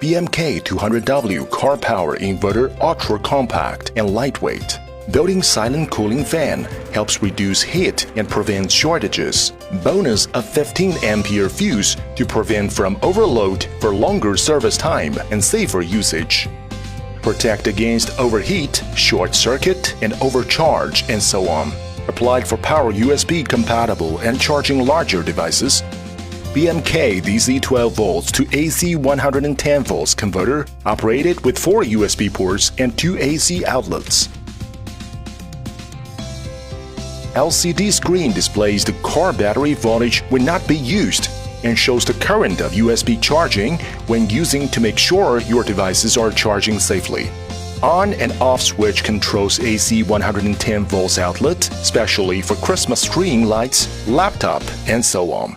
BMK 200W car power inverter ultra compact and lightweight. Built-in silent cooling fan helps reduce heat and prevent shortages. Bonus a 15-ampere fuse to prevent from overload for longer service time and safer usage. Protect against overheat, short circuit, and overcharge, and so on. Applied for power USB compatible and charging larger devices. BMK DC 12 volts to AC 110 volts converter operated with 4 USB ports and 2 AC outlets. LCD screen displays the car battery voltage when not be used and shows the current of USB charging when using to make sure your devices are charging safely. On and off switch controls AC 110 volts outlet, specially for Christmas string lights, laptop, and so on.